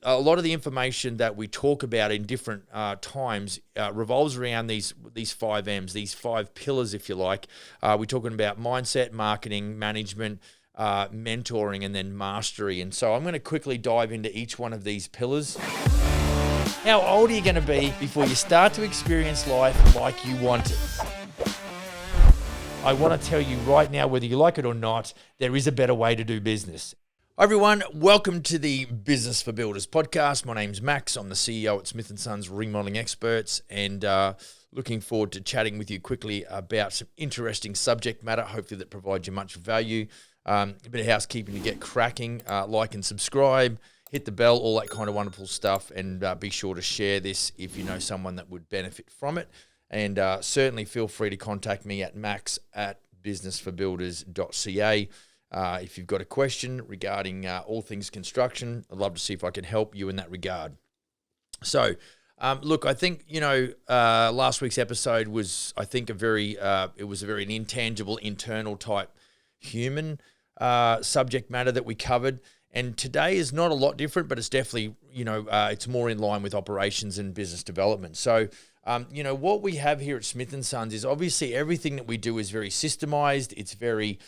a lot of the information that we talk about in different times revolves around these 5 M's, these 5 pillars, if you like. We're talking about mindset, marketing, management, mentoring, and then mastery. And so I'm going to quickly dive into each one of these pillars. How old are you going to be before you start to experience life like you want it? I want to tell you right now, whether you like it or not, there is a better way to do business. Hi everyone, welcome to the Business for Builders podcast. My name's Max. I'm the CEO at Smith & Sons Remodeling Experts, and looking forward to chatting with you quickly about some interesting subject matter, hopefully that provides you much value. A bit of housekeeping to get cracking. Like and subscribe, hit the bell, all that kind of wonderful stuff, and be sure to share this if you know someone that would benefit from it. And certainly feel free to contact me at max@businessforbuilders.ca. If you've got a question regarding all things construction, I'd love to see if I can help you in that regard. So, look, I think, last week's episode was, I think, it was a very intangible, internal type human subject matter that we covered. And today is not a lot different, but it's definitely, it's more in line with operations and business development. So, what we have here at Smith & Sons is obviously everything that we do is very systemized. It's very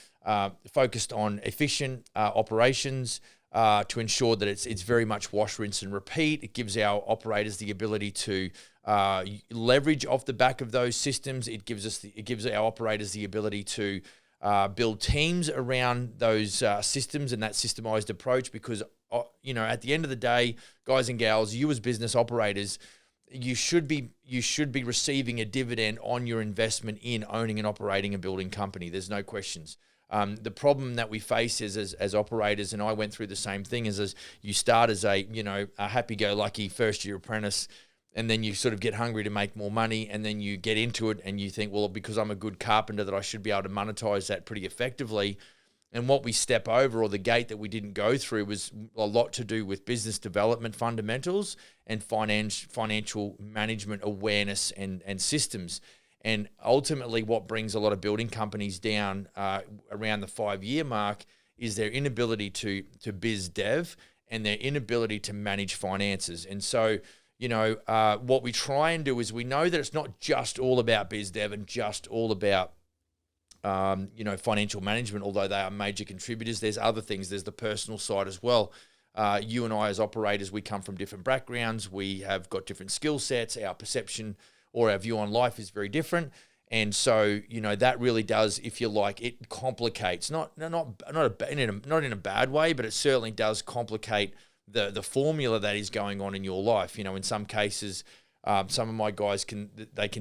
focused on efficient operations to ensure that it's very much wash, rinse, and repeat. It gives our operators the ability to leverage off the back of those systems. It gives our operators the ability to build teams around those systems and that systemized approach. Because at the end of the day, guys and gals, you as business operators, you should be receiving a dividend on your investment in owning and operating a building company. There's no questions. The problem that we face is as operators, and I went through the same thing, is as you start as a happy-go-lucky first-year apprentice, and then you sort of get hungry to make more money, and then you get into it and you think, well, because I'm a good carpenter that I should be able to monetize that pretty effectively. And what we step over, or the gate that we didn't go through, was a lot to do with business development fundamentals and financial management awareness and systems. And ultimately what brings a lot of building companies down around the 5-year mark is their inability to biz dev and their inability to manage finances. And so, what we try and do is, we know that it's not just all about biz dev and just all about financial management, although they are major contributors. There's other things. There's the personal side as well. You and I as operators, we come from different backgrounds. We have got different skill sets. Our perception or our view on life is very different. And so, that really does, if you like, it complicates, not in a bad way, but it certainly does complicate the formula that is going on in your life. In some cases, some of my guys can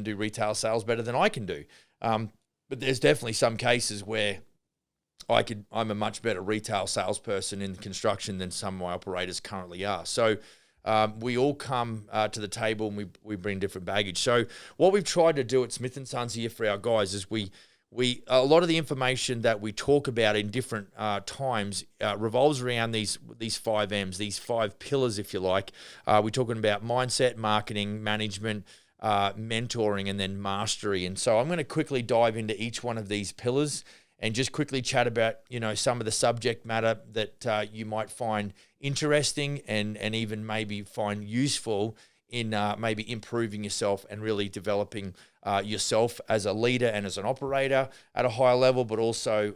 do retail sales better than I can do. But there's definitely some cases where I'm a much better retail salesperson in construction than some of my operators currently are. So we all come to the table and we bring different baggage. So what we've tried to do at Smith & Sons here for our guys is we a lot of the information that we talk about in different times revolves around these 5 M's, these 5 pillars, if you like. We're talking about mindset, marketing, management, mentoring, and then mastery. And so I'm going to quickly dive into each one of these pillars and just quickly chat about, some of the subject matter that you might find interesting and even maybe find useful in maybe improving yourself and really developing yourself as a leader and as an operator at a higher level, but also,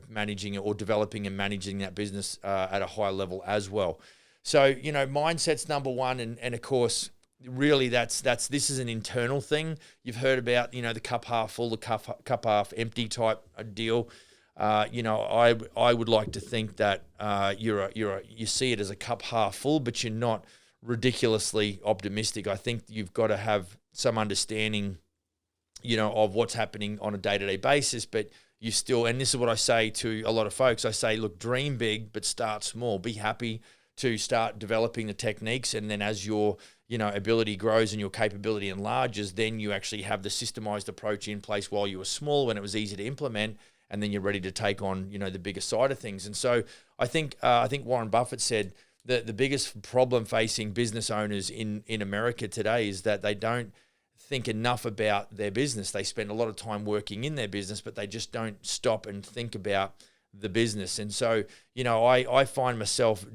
managing or developing and managing that business at a higher level as well. So, mindset's number one. And of course, really this is an internal thing. You've heard about, the cup half full, the cup half empty type deal. I would like to think that you see it as a cup half full, but you're not ridiculously optimistic. I think you've got to have some understanding, of what's happening on a day-to-day basis, but you still, and this is what I say to a lot of folks, I say, look, dream big, but start small. Be happy to start developing the techniques, and then as your ability grows and your capability enlarges, then you actually have the systemized approach in place while you were small, when it was easy to implement, and then you're ready to take on the bigger side of things. And so I think Warren Buffett said that the biggest problem facing business owners in America today is that they don't think enough about their business. They spend a lot of time working in their business, but they just don't stop and think about the business. And so, I find myself,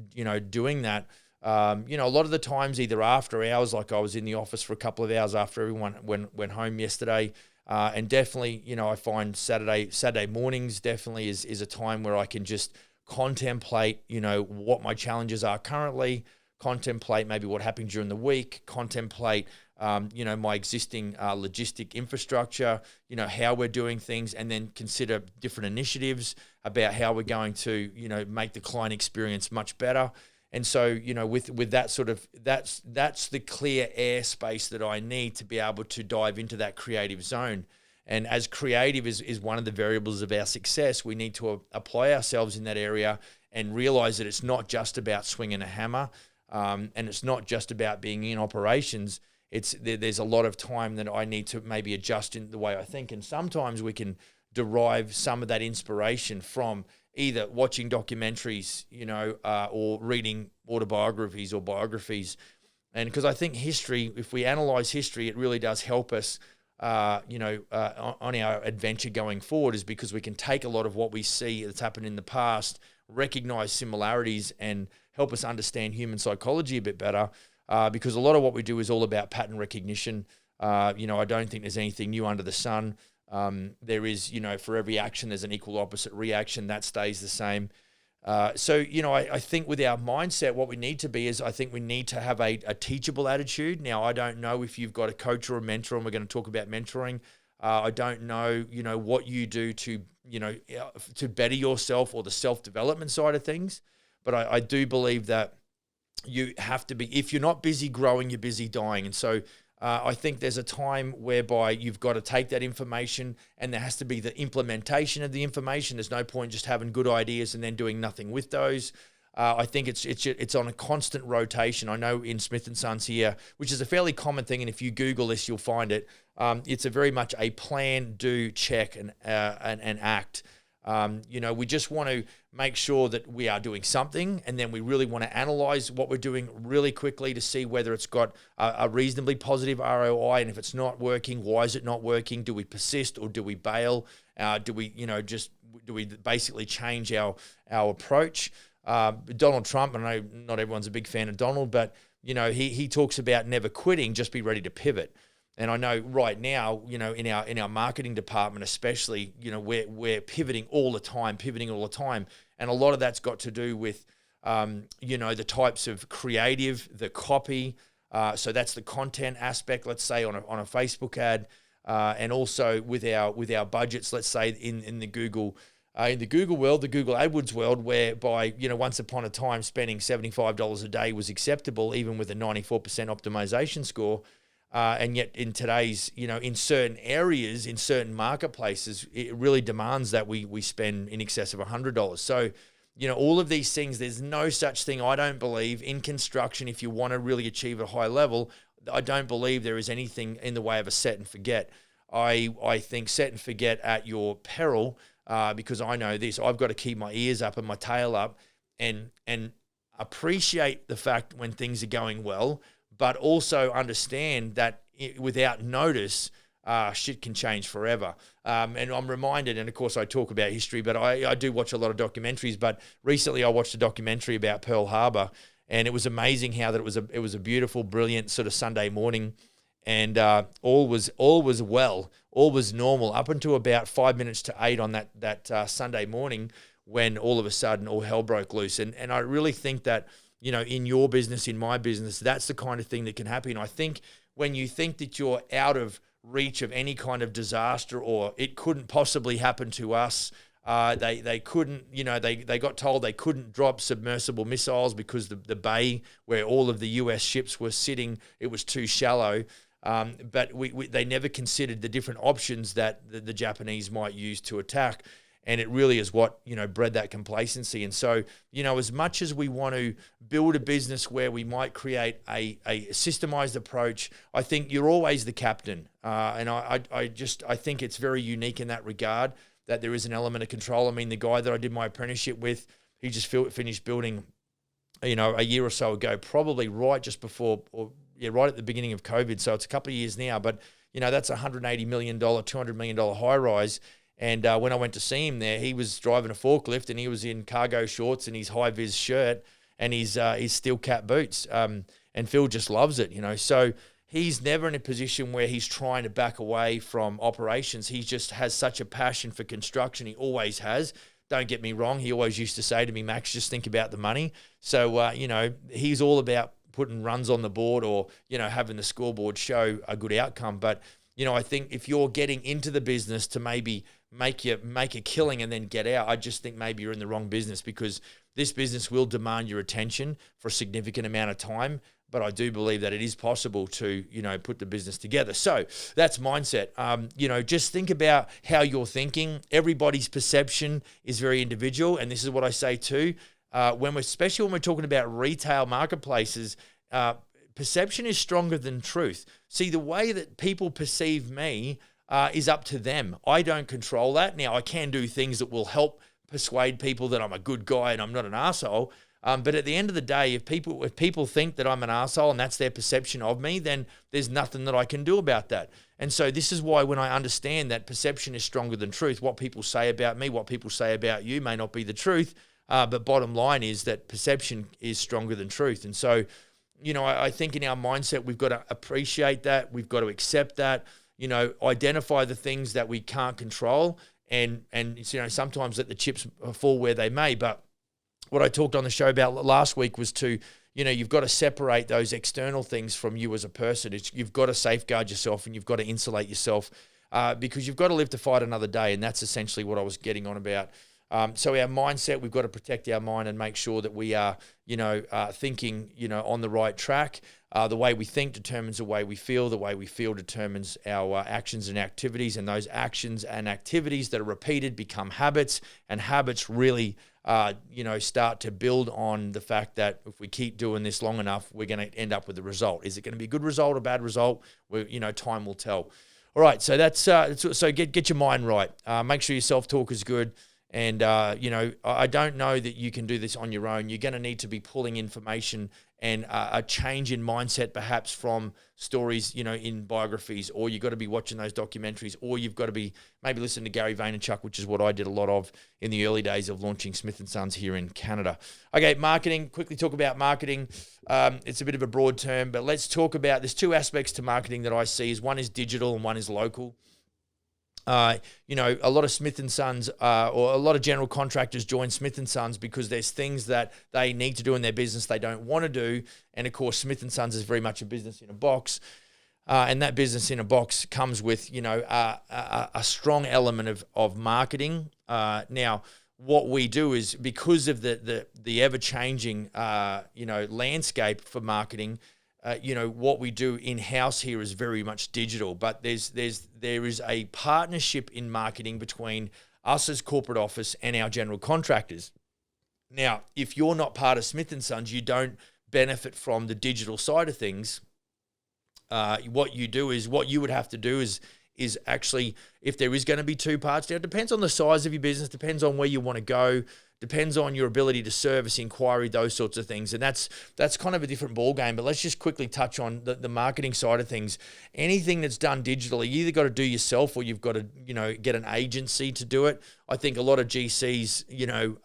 doing that A lot of the times either after hours, like I was in the office for a couple of hours after everyone went home yesterday. And definitely, I find Saturday mornings definitely is a time where I can just contemplate, what my challenges are currently, contemplate maybe what happened during the week, contemplate, my existing logistic infrastructure, how we're doing things, and then consider different initiatives about how we're going to, make the client experience much better. And so, with that sort of, that's the clear airspace that I need to be able to dive into that creative zone. And as creative is one of the variables of our success, we need to apply ourselves in that area and realize that it's not just about swinging a hammer, and it's not just about being in operations. There's a lot of time that I need to maybe adjust in the way I think. And sometimes we can derive some of that inspiration from either watching documentaries, or reading autobiographies or biographies. And because I think history, if we analyze history, it really does help us, on our adventure going forward, is because we can take a lot of what we see that's happened in the past, recognize similarities, and help us understand human psychology a bit better. Because a lot of what we do is all about pattern recognition. I don't think there's anything new under the sun. There is, for every action, there's an equal opposite reaction that stays the same. I think with our mindset, what we need to be is, I think we need to have a teachable attitude. Now, I don't know if you've got a coach or a mentor, and we're going to talk about mentoring. I don't know, what you do to better yourself, or the self-development side of things. But I do believe that you have to be, if you're not busy growing, you're busy dying. And so I think there's a time whereby you've got to take that information, and there has to be the implementation of the information. There's no point just having good ideas and then doing nothing with those. I think it's on a constant rotation. I know in Smith & Sons here, which is a fairly common thing, and if you Google this, you'll find it. It's a very much a plan, do, check, and act. We just want to make sure that we are doing something, and then we really want to analyze what we're doing really quickly to see whether it's got a reasonably positive ROI, and if it's not working, why is it not working? Do we persist, or do we bail? Do we basically change our approach? Donald Trump, I know not everyone's a big fan of Donald, but he talks about never quitting, just be ready to pivot. And I know right now, in our marketing department especially, we're pivoting all the time. And a lot of that's got to do with, the types of creative, the copy. So that's the content aspect, let's say on a Facebook ad, and also with our budgets, let's say in the Google world, the Google AdWords world, whereby, once upon a time spending $75 a day was acceptable, even with a 94% optimization score. And yet in today's, in certain areas, in certain marketplaces, it really demands that we spend in excess of $100. So, all of these things, there's no such thing, I don't believe, in construction. If you want to really achieve a high level, I don't believe there is anything in the way of a set and forget. I think set and forget at your peril, because I know this. I've got to keep my ears up and my tail up and appreciate the fact when things are going well, but also understand that without notice, shit can change forever. And I'm reminded, and of course I talk about history, but I do watch a lot of documentaries. But recently I watched a documentary about Pearl Harbor, and it was amazing how that it was a beautiful, brilliant sort of Sunday morning, and all was well, all was normal up until about 5 minutes to 8 on that Sunday morning, when all of a sudden all hell broke loose. And I really think that, in your business, in my business, that's the kind of thing that can happen. I think when you think that you're out of reach of any kind of disaster, or it couldn't possibly happen to us, they couldn't, they got told they couldn't drop submersible missiles because the bay where all of the US ships were sitting, it was too shallow. But they never considered the different options that the Japanese might use to attack. And it really is what, bred that complacency. And so, as much as we want to build a business where we might create a systemized approach, I think you're always the captain. And I think it's very unique in that regard, that there is an element of control. I mean, the guy that I did my apprenticeship with, he just finished building, a year or so ago, probably right just before, right at the beginning of COVID. So it's a couple of years now, but, that's $180 million, $200 million high rise. And when I went to see him there, he was driving a forklift, and he was in cargo shorts and his high-vis shirt. and his steel cap boots. And Phil just loves it, So he's never in a position where he's trying to back away from operations. He just has such a passion for construction. He always has. Don't get me wrong. He always used to say to me, Max, just think about the money. So, he's all about putting runs on the board or, having the scoreboard show a good outcome. But, I think if you're getting into the business to maybe make a killing and then get out, I just think maybe you're in the wrong business, because this business will demand your attention for a significant amount of time. But I do believe that it is possible to, put the business together. So that's mindset. Just think about how you're thinking. Everybody's perception is very individual. And this is what I say too. Especially when we're talking about retail marketplaces, perception is stronger than truth. See, the way that people perceive me is up to them. I don't control that. Now, I can do things that will help persuade people that I'm a good guy and I'm not an arsehole. But at the end of the day, if people think that I'm an arsehole and that's their perception of me, then there's nothing that I can do about that. And so this is why when I understand that perception is stronger than truth, what people say about me, what people say about you may not be the truth. But bottom line is that perception is stronger than truth. And so, I think in our mindset, we've got to appreciate that. We've got to accept that, identify the things that we can't control and sometimes let the chips fall where they may. But what I talked on the show about last week was you've got to separate those external things from you as a person. You've got to safeguard yourself and you've got to insulate yourself because you've got to live to fight another day. And that's essentially what I was getting on about. So our mindset, we've got to protect our mind and make sure that we are, thinking, on the right track. The way we think determines the way we feel. The way we feel determines our actions and activities. And those actions and activities that are repeated become habits. And habits really, start to build on the fact that if we keep doing this long enough, we're going to end up with a result. Is it going to be a good result or a bad result? Time will tell. All right, so that's so get your mind right. Make sure your self-talk is good. And, I don't know that you can do this on your own. You're going to need to be pulling information and a change in mindset perhaps from stories, in biographies, or you've got to be watching those documentaries, or you've got to be maybe listening to Gary Vaynerchuk, which is what I did a lot of in the early days of launching Smith & Sons here in Canada. Okay, marketing, quickly talk about marketing. It's a bit of a broad term, but let's talk about, there's two aspects to marketing that I see. One is digital and one is local. A lot of Smith & Sons or a lot of general contractors join Smith & Sons because there's things that they need to do in their business they don't want to do. And, of course, Smith & Sons is very much a business in a box. And that business in a box comes with, a strong element of marketing. Now, what we do is because of the ever-changing, landscape for marketing, what we do in-house here is very much digital, but there is a partnership in marketing between us as corporate office and our general contractors. Now, if you're not part of Smith & Sons, you don't benefit from the digital side of things. What you would have to do is actually, if there is going to be two parts, now it depends on the size of your business, depends on where you want to go, depends on your ability to service inquiry, those sorts of things. And that's kind of a different ball game. But let's just quickly touch on the marketing side of things. Anything that's done digitally, you either got to do yourself or you've got to, get an agency to do it. I think a lot of GCs,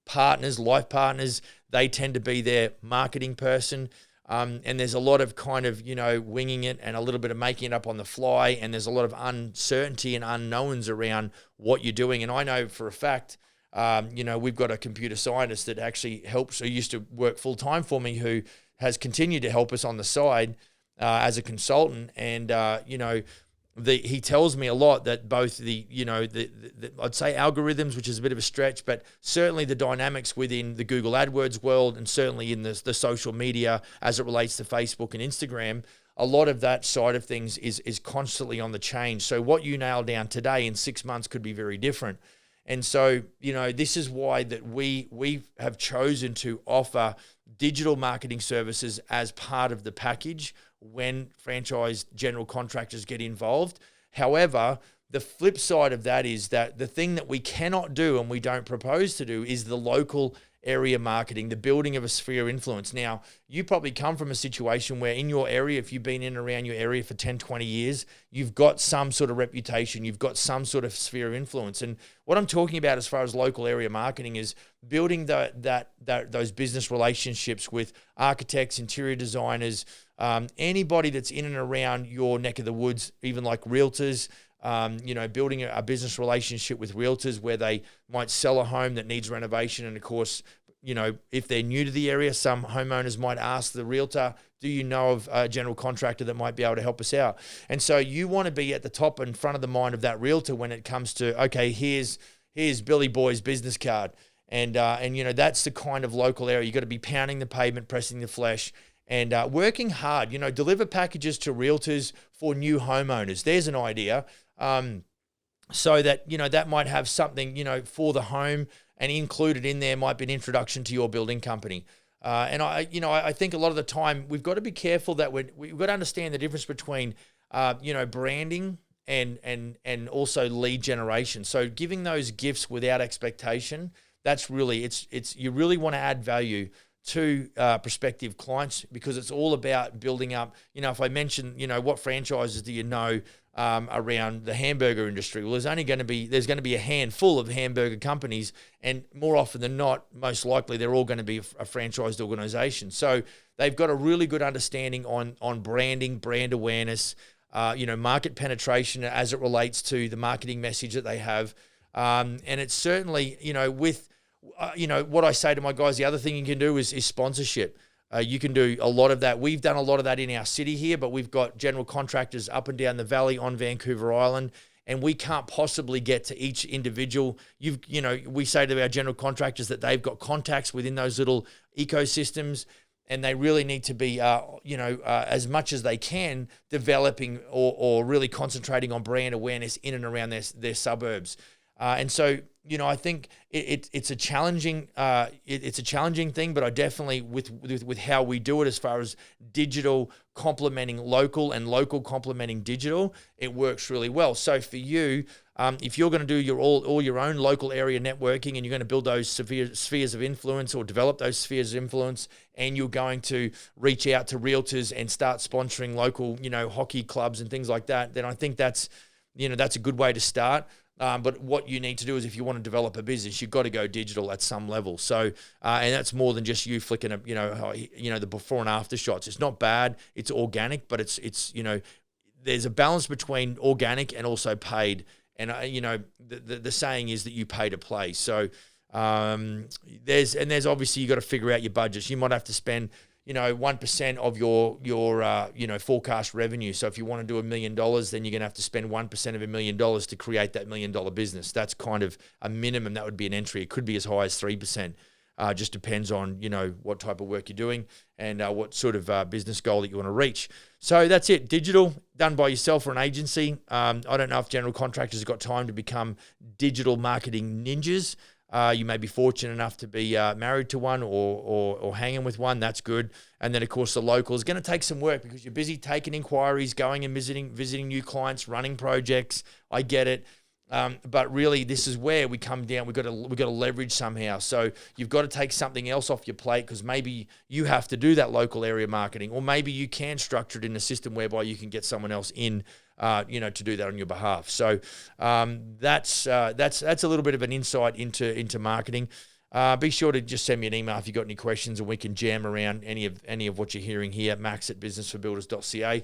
partners, life partners, they tend to be their marketing person. And there's a lot of kind of, winging it and a little bit of making it up on the fly. And there's a lot of uncertainty and unknowns around what you're doing. And I know for a fact, we've got a computer scientist that actually helps, who used to work full time for me, who has continued to help us on the side as a consultant. And, he tells me a lot that both the I'd say algorithms, which is a bit of a stretch, but certainly the dynamics within the Google AdWords world and certainly in the social media as it relates to Facebook and Instagram, a lot of that side of things is constantly on the change. So what you nail down today in 6 months could be very different. And so, this is why that we have chosen to offer digital marketing services as part of the package when franchise general contractors get involved. However, the flip side of that is that the thing that we cannot do and we don't propose to do is the local area marketing, the building of a sphere of influence. Now, you probably come from a situation where in your area, if you've been in and around your area for 10, 20 years, you've got some sort of reputation, you've got some sort of sphere of influence. And what I'm talking about as far as local area marketing is building those business relationships with architects, interior designers, anybody that's in and around your neck of the woods, even like realtors. Building a business relationship with realtors where they might sell a home that needs renovation. And of course, if they're new to the area, some homeowners might ask the realtor, do you know of a general contractor that might be able to help us out? And so you want to be at the top and front of the mind of that realtor when it comes to, okay, here's Billy Boy's business card. And that's the kind of local area. You got to be pounding the pavement, pressing the flesh, and working hard. Deliver packages to realtors for new homeowners. There's an idea. So that, that might have something, for the home, and included in there might be an introduction to your building company. And I think a lot of the time we've got to be careful that we've got to understand the difference between, branding and also lead generation. So giving those gifts without expectation, that's really, you really want to add value to prospective clients, because it's all about building up. If I mention, what franchises do you know around the hamburger industry? Well, there's going to be a handful of hamburger companies, and more often than not, most likely they're all going to be a franchised organization. So they've got a really good understanding on branding, brand awareness, market penetration as it relates to the marketing message that they have, and it's certainly, with what I say to my guys, the other thing you can do is sponsorship. You can do a lot of that. We've done a lot of that in our city here, but we've got general contractors up and down the valley on Vancouver Island, and we can't possibly get to each individual. We say to our general contractors that they've got contacts within those little ecosystems, and they really need to be, as much as they can, developing or really concentrating on brand awareness in and around their suburbs. And so, I think it's a challenging thing, but I definitely with how we do it as far as digital complementing local and local complementing digital, it works really well. So for you, if you're going to do all your own local area networking, and you're going to build those spheres of influence or develop those spheres of influence, and you're going to reach out to realtors and start sponsoring local, hockey clubs and things like that, then I think that's a good way to start. But what you need to do is, if you want to develop a business, you've got to go digital at some level. So, and that's more than just you flicking the before and after shots. It's not bad. It's organic, but it's there's a balance between organic and also paid. And the saying is that you pay to play. So, there's obviously you got to figure out your budgets. You might have to spend 1% of your forecast revenue. So if you want to do $1 million, then you're going to have to spend 1% of $1 million to create that $1 million business. That's kind of a minimum. That would be an entry. It could be as high as 3%. Just depends on, what type of work you're doing and what sort of business goal that you want to reach. So that's it. Digital, done by yourself or an agency. I don't know if general contractors have got time to become digital marketing ninjas. You may be fortunate enough to be married to one or hanging with one. That's good. And then, of course, the local is going to take some work because you're busy taking inquiries, going and visiting new clients, running projects. I get it. But really, this is where we come down. We've got to leverage somehow. So you've got to take something else off your plate, because maybe you have to do that local area marketing, or maybe you can structure it in a system whereby you can get someone else in to do that on your behalf. So that's a little bit of an insight into marketing. Be sure to just send me an email if you've got any questions, and we can jam around any of what you're hearing here. max@businessforbuilders.ca.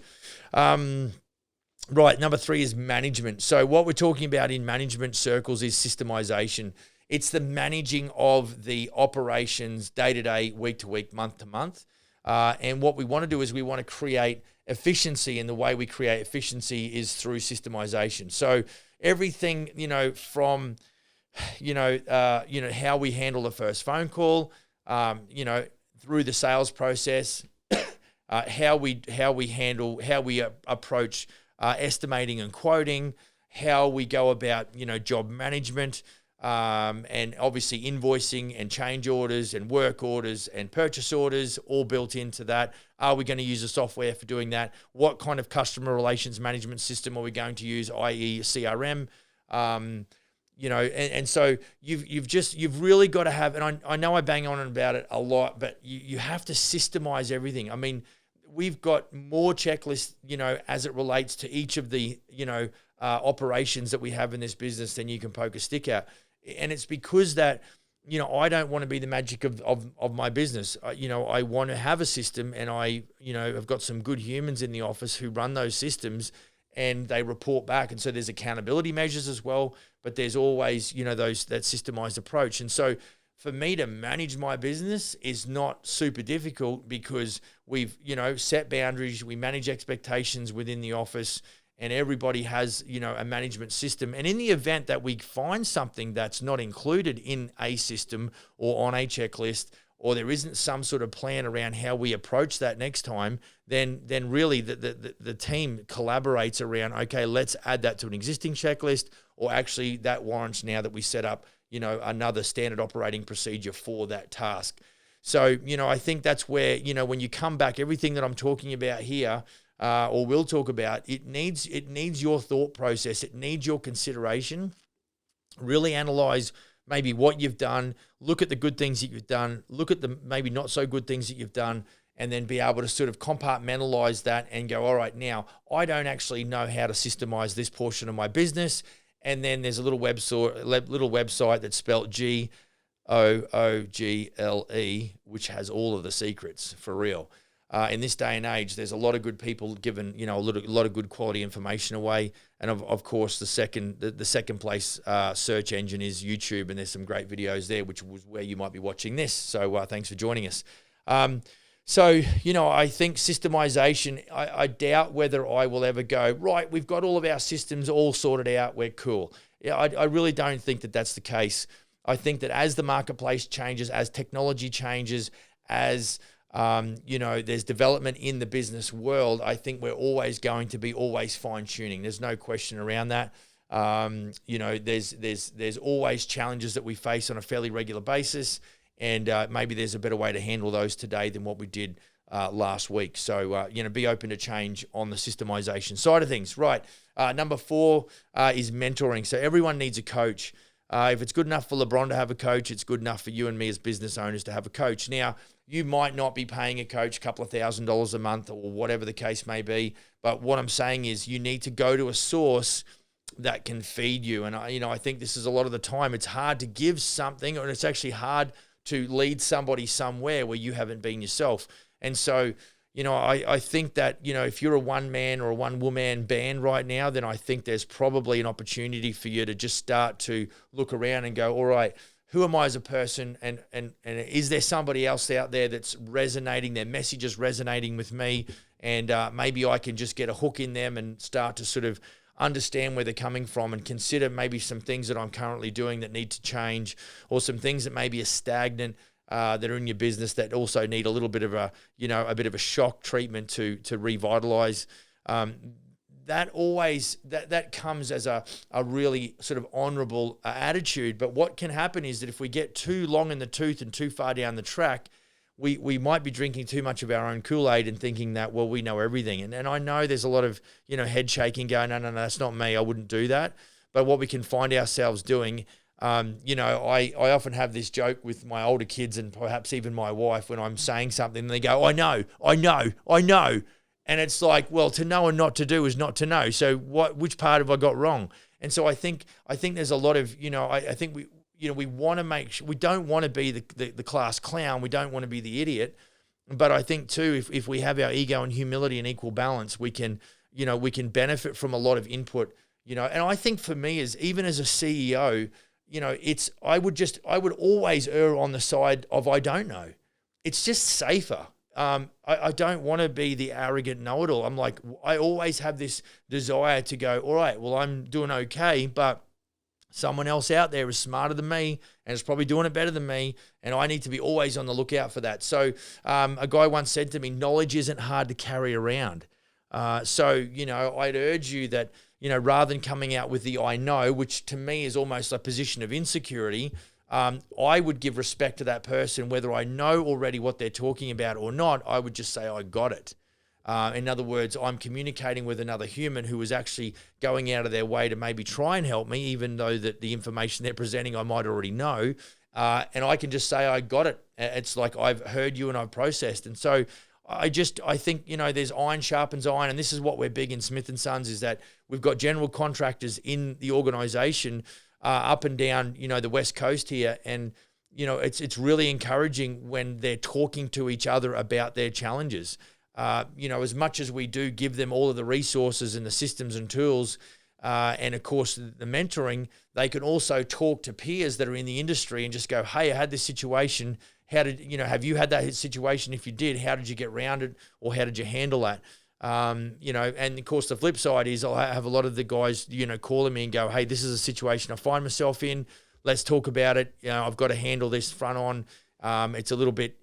Right, number 3 is management. So what we're talking about in management circles is systemization. It's the managing of the operations day to day, week to week, month to month. And what we want to do is we want to create efficiency, and the way we create efficiency is through systemization. So everything, from, how we handle the first phone call, through the sales process, how we approach estimating and quoting, how we go about, job management, and obviously invoicing and change orders and work orders and purchase orders, all built into that. Are we going to use a software for doing that? What kind of customer relations management system are we going to use, i.e. CRM? and so you've really got to have, and I know I bang on about it a lot, but you have to systemize everything. I mean, we've got more checklists, as it relates to each of the, operations that we have in this business than you can poke a stick at. And it's because that, I don't want to be the magic of my business. I want to have a system, and I've got some good humans in the office who run those systems, and they report back. And so there's accountability measures as well, but there's always, that systemized approach. And so for me to manage my business is not super difficult because we've, set boundaries, we manage expectations within the office, and everybody has, a management system. And in the event that we find something that's not included in a system or on a checklist, or there isn't some sort of plan around how we approach that next time, then really the team collaborates around, okay, let's add that to an existing checklist, or actually that warrants now that we set up, another standard operating procedure for that task. So, I think that's where, when you come back, everything that I'm talking about here, or we'll talk about, it needs your thought process. It needs your consideration. Really analyze maybe what you've done, look at the good things that you've done, look at the maybe not so good things that you've done, and then be able to sort of compartmentalize that and go, all right, now I don't actually know how to systemize this portion of my business. And then there's a little website that's spelled GOOGLE, which has all of the secrets for real. In this day and age, there's a lot of good people giving, a lot of good quality information away. And of course, the second place search engine is YouTube, and there's some great videos there, which was where you might be watching this. So thanks for joining us. So, I think systemization, I doubt whether I will ever go, right, we've got all of our systems all sorted out, we're cool. Yeah, I really don't think that that's the case. I think that as the marketplace changes, as technology changes, as there's development in the business world, I think we're always going to be always fine-tuning. There's no question around that. There's always challenges that we face on a fairly regular basis, and maybe there's a better way to handle those today than what we did last week. So, be open to change on the systemization side of things. Right. Number 4 is mentoring. So everyone needs a coach. If it's good enough for LeBron to have a coach, it's good enough for you and me as business owners to have a coach. Now, you might not be paying a coach a couple of $1,000s a month or whatever the case may be, but what I'm saying is you need to go to a source that can feed you. And, I think this is a lot of the time, it's hard to give something, or it's actually hard to lead somebody somewhere where you haven't been yourself. And so, I think that, if you're a one-man or a one-woman band right now, then I think there's probably an opportunity for you to just start to look around and go, all right, who am I as a person? And is there somebody else out there that's resonating, their message is resonating with me? And maybe I can just get a hook in them and start to sort of understand where they're coming from and consider maybe some things that I'm currently doing that need to change, or some things that maybe are stagnant that are in your business that also need a little bit of a bit of a shock treatment to revitalize. That comes as a really sort of honorable attitude. But what can happen is that if we get too long in the tooth and too far down the track, we might be drinking too much of our own Kool-Aid and thinking that, well, we know everything. And I know there's a lot of, head shaking going, no, that's not me. I wouldn't do that. But what we can find ourselves doing, I often have this joke with my older kids and perhaps even my wife when I'm saying something and they go, I know. And it's like, well, to know and not to do is not to know. So which part have I got wrong? And so I think there's a lot of, I think we want to make sure, we don't want to be the class clown. We don't want to be the idiot. But I think too, if we have our ego and humility in equal balance, we can benefit from a lot of input, and I think for me even as a CEO, I would always err on the side of I don't know. It's just safer. I don't want to be the arrogant know-it-all. I'm like, I always have this desire to go, all right, well, I'm doing okay, but someone else out there is smarter than me and is probably doing it better than me, and I need to be always on the lookout for that. So a guy once said to me, knowledge isn't hard to carry around. So I'd urge you that, rather than coming out with the I know, which to me is almost a position of insecurity, I would give respect to that person, whether I know already what they're talking about or not. I would just say, I got it. In other words, I'm communicating with another human who is actually going out of their way to maybe try and help me, even though that the information they're presenting I might already know. And I can just say, I got it. It's like, I've heard you and I've processed. And so I think, there's iron sharpens iron. And this is what we're big in Smith & Sons, is that we've got general contractors in the organization up and down, the West Coast here. And, it's really encouraging when they're talking to each other about their challenges. As much as we do give them all of the resources and the systems and tools, and of course the mentoring, they can also talk to peers that are in the industry and just go, hey, I had this situation. How did, have you had that situation? If you did, how did you get around it, or how did you handle that? And of course the flip side is I have a lot of the guys, calling me and go, hey, this is a situation I find myself in. Let's talk about it. I've got to handle this front on. It's a little bit,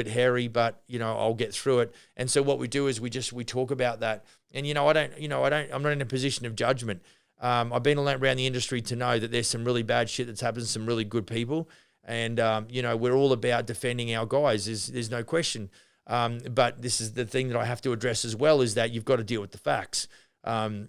hairy, but, I'll get through it. And so what we do is we talk about that. And, I'm not in a position of judgment. I've been around the industry to know that there's some really bad shit that's happened to some really good people. And, we're all about defending our guys. There's no question. But this is the thing that I have to address as well, is that you've got to deal with the facts. I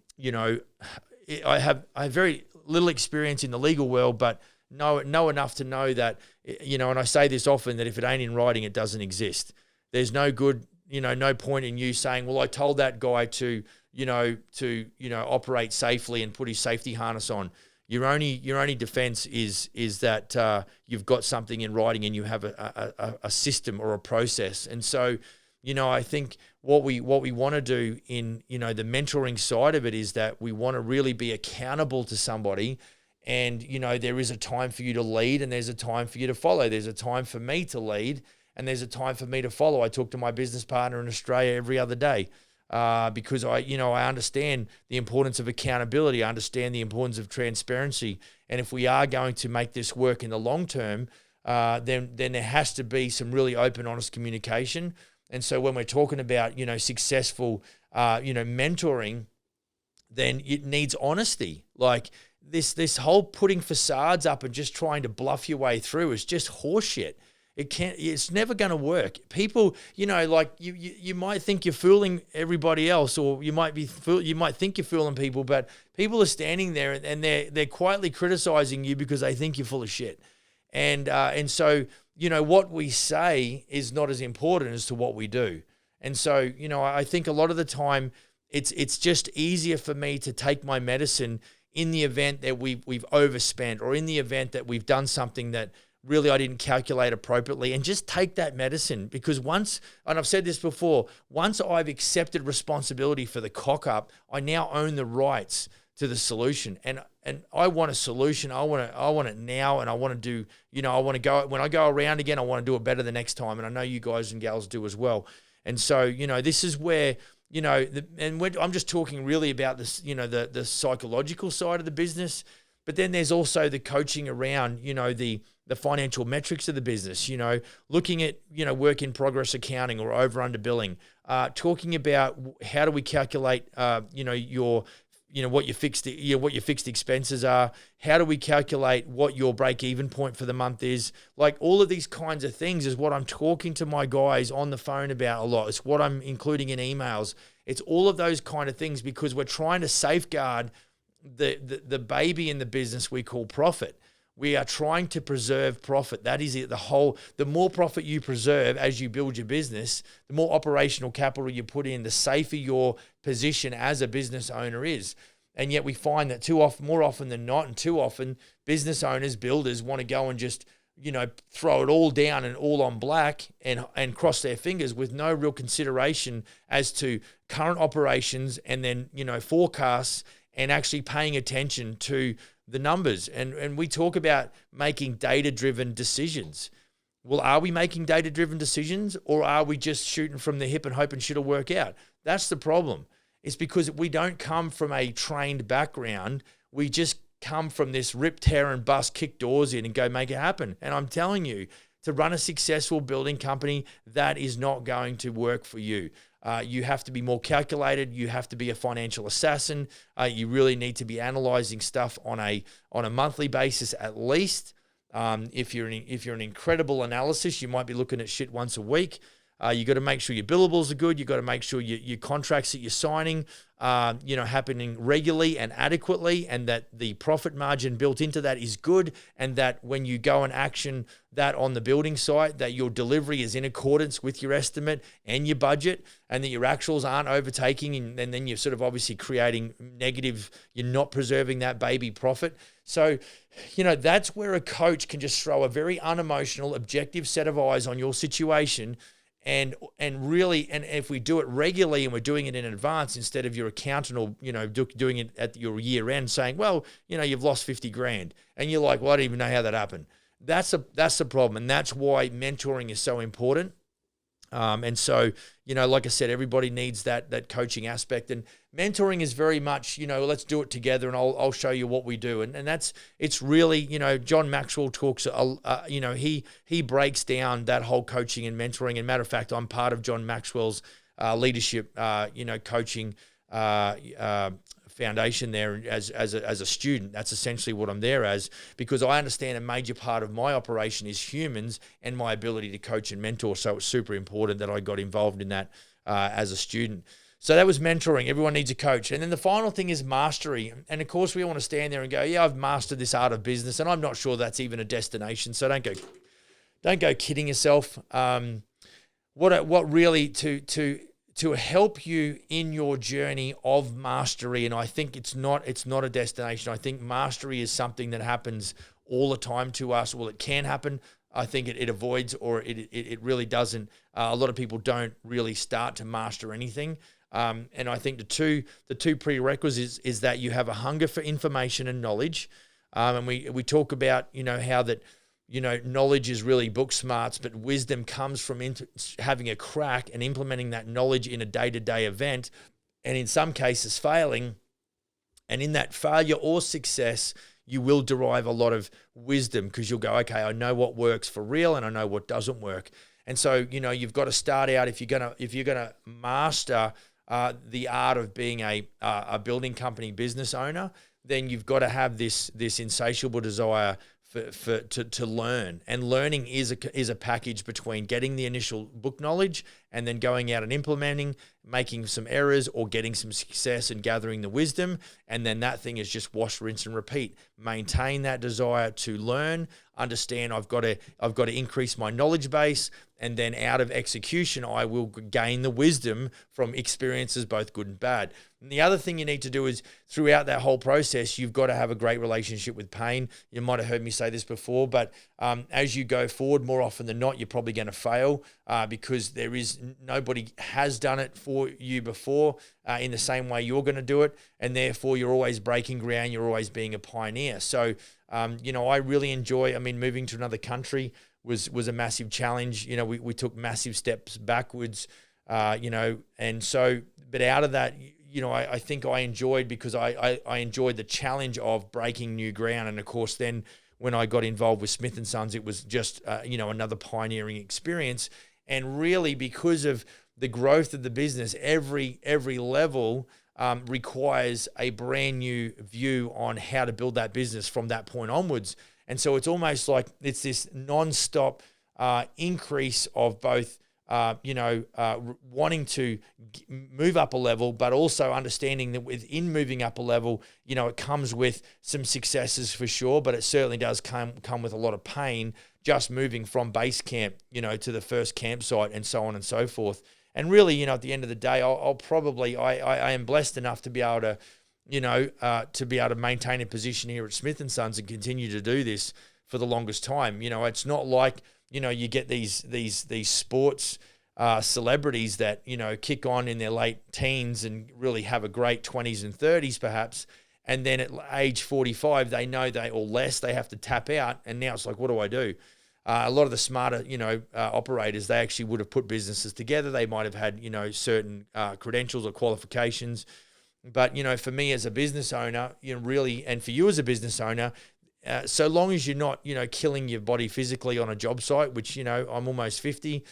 have very little experience in the legal world, but know enough to know that, and I say this often, that if it ain't in writing, it doesn't exist. There's no good, no point in you saying, well, I told that guy to operate safely and put his safety harness on. Your only defense is that you've got something in writing and you have a system or a process. And so, I think what we want to do in, the mentoring side of it is that we want to really be accountable to somebody. And, there is a time for you to lead and there's a time for you to follow. There's a time for me to lead and there's a time for me to follow. I talk to my business partner in Australia every other day because I understand the importance of accountability. I understand the importance of transparency. And if we are going to make this work in the long term, then there has to be some really open, honest communication. And so when we're talking about, successful, mentoring, then it needs honesty. Like, this whole putting facades up and just trying to bluff your way through is just horseshit. It's never going to work. People, you might think you're fooling everybody else, or you might think you're fooling people, but people are standing there and they're quietly criticizing you because they think you're full of shit. And so, what we say is not as important as to what we do. And so, I think a lot of the time it's just easier for me to take my medicine in the event that we've overspent, or in the event that we've done something that really I didn't calculate appropriately, and just take that medicine. Because once, and I've said this before, once I've accepted responsibility for the cock up, I now own the rights to the solution. And I want a solution. I want it now, and I want to do, I want to go, when I go around again, I want to do it better the next time. And I know you guys and gals do as well. And so, this is where, I'm just talking really about this, the psychological side of the business, but then there's also the coaching around, the financial metrics of the business, looking at, work in progress accounting or over under billing, talking about how do we calculate, what your fixed expenses are, how do we calculate what your break even point for the month is. Like, all of these kinds of things is what I'm talking to my guys on the phone about a lot. It's what I'm including in emails. It's all of those kind of things, because we're trying to safeguard the baby in the business we call profit. We are trying to preserve profit. That is it. The more profit you preserve as you build your business, the more operational capital you put in, the safer your position as a business owner is. And yet we find that more often than not, and too often, business owners, builders want to go and just, throw it all down and all on black and cross their fingers with no real consideration as to current operations, and then, forecasts, and actually paying attention to the numbers. And we talk about making data-driven decisions. Well, are we making data-driven decisions, or are we just shooting from the hip and hoping shit'll work out? That's the problem. It's because we don't come from a trained background. We just come from this rip, tear, and bust, kick doors in and go make it happen. And I'm telling you, to run a successful building company, that is not going to work for you. You have to be more calculated. You have to be a financial assassin. You really need to be analyzing stuff on a monthly basis at least. If you're an incredible analysis, you might be looking at shit once a week. You got to make sure your billables are good. You got to make sure your contracts that you're signing, happening regularly and adequately, and that the profit margin built into that is good, and that when you go and action that on the building site, that your delivery is in accordance with your estimate and your budget, and that your actuals aren't overtaking, and then you're sort of obviously creating negative, you're not preserving that baby profit. So, that's where a coach can just throw a very unemotional, objective set of eyes on your situation, and really, and if we do it regularly and we're doing it in advance instead of your accountant or, doing it at your year end saying, well, you've lost 50 grand, and you're like, well, I don't even know how that happened. That's the problem. And that's why mentoring is so important. And so, like I said, everybody needs that coaching aspect, and mentoring is very much, let's do it together, and I'll show you what we do. And it's really, John Maxwell talks, he breaks down that whole coaching and mentoring. And matter of fact, I'm part of John Maxwell's leadership, coaching foundation there as a student. That's essentially what I'm there as, because I understand a major part of my operation is humans and my ability to coach and mentor. So it's super important that I got involved in that as a student. So that was mentoring. Everyone needs a coach. And then the final thing is mastery. And of course, we all want to stand there and go, yeah, I've mastered this art of business, and I'm not sure that's even a destination. So don't go kidding yourself. What really to help you in your journey of mastery, and I think it's not a destination. I think mastery is something that happens all the time to us. Well, it can happen. I think it avoids, or it really doesn't. A lot of people don't really start to master anything. And I think the two prerequisites is that you have a hunger for information and knowledge. And we talk about, how that, knowledge is really book smarts, but wisdom comes from having a crack and implementing that knowledge in a day-to-day event, and in some cases failing. And in that failure or success, you will derive a lot of wisdom, because you'll go, okay, I know what works for real and I know what doesn't work. And so, you've got to start out, if you're gonna master the art of being a building company business owner, then you've got to have this insatiable desire to learn. And learning is a package between getting the initial book knowledge and then going out and implementing, making some errors or getting some success and gathering the wisdom. And then that thing is just wash, rinse, and repeat. Maintain that desire to learn, understand I've got to increase my knowledge base, and then out of execution, I will gain the wisdom from experiences, both good and bad. And the other thing you need to do is, throughout that whole process, you've got to have a great relationship with pain. You might have heard me say this before, but as you go forward, more often than not, you're probably going to fail because nobody has done it for you before in the same way you're going to do it, and therefore you're always breaking ground. You're always being a pioneer. So, I really enjoy. moving to another country was a massive challenge. We took massive steps backwards. And so, but out of that, I think I enjoyed, because I enjoyed the challenge of breaking new ground. And of course, then when I got involved with Smith & Sons, it was just, another pioneering experience. And really, because of the growth of the business, every level requires a brand new view on how to build that business from that point onwards. And so it's almost like it's this non-stop increase of both, wanting to move up a level, but also understanding that within moving up a level, it comes with some successes for sure, but it certainly does come with a lot of pain, just moving from base camp, to the first campsite, and so on and so forth. And really, at the end of the day, I am blessed enough to be able to, maintain a position here at Smith & Sons and continue to do this for the longest time. It's not like, you get these sports celebrities that, kick on in their late teens and really have a great 20s and 30s perhaps. And then at age 45, they know or less, they have to tap out. And now it's like, what do I do? A lot of the smarter, operators, they actually would have put businesses together. They might have had, certain credentials or qualifications. But, for me as a business owner, really, and for you as a business owner, so long as you're not, killing your body physically on a job site, which, I'm almost 50,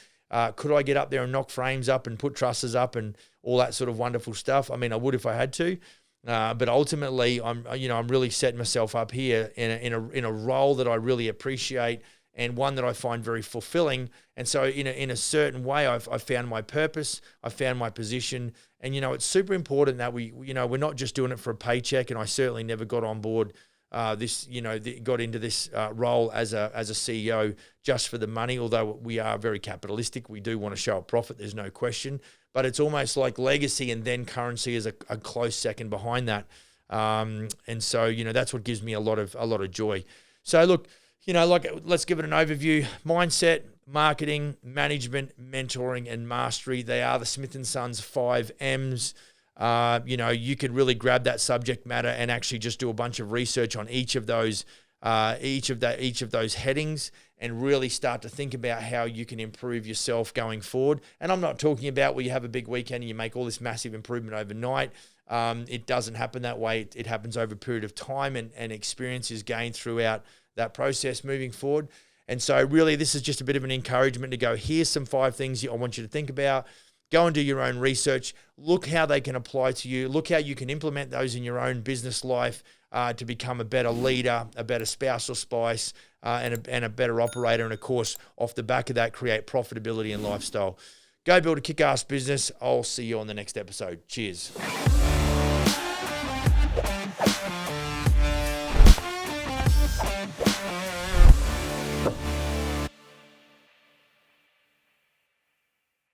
could I get up there and knock frames up and put trusses up and all that sort of wonderful stuff? I would if I had to. But ultimately, I'm really setting myself up here in a role that I really appreciate and one that I find very fulfilling. And so in a certain way, I've found my purpose, I found my position. And, it's super important that we're not just doing it for a paycheck. And I certainly never got on board got into this role as a CEO just for the money, although we are very capitalistic. We do want to show a profit, there's no question. But it's almost like legacy and then currency is a close second behind that. And so, that's what gives me a lot of joy. So look, let's give it an overview. Mindset, marketing, management, mentoring, and mastery. They are the Smith & Sons 5 M's. You could really grab that subject matter and actually just do a bunch of research on each of those headings and really start to think about how you can improve yourself going forward. And I'm not talking about where you have a big weekend and you make all this massive improvement overnight. It doesn't happen that way. It happens over a period of time and experience is gained throughout that process moving forward. And so really this is just a bit of an encouragement to go, here's some 5 things I want you to think about. Go and do your own research. Look how they can apply to you. Look how you can implement those in your own business life to become a better leader, a better spouse or spouse, and a better operator. And of course, off the back of that, create profitability and lifestyle. Go build a kick-ass business. I'll see you on the next episode. Cheers.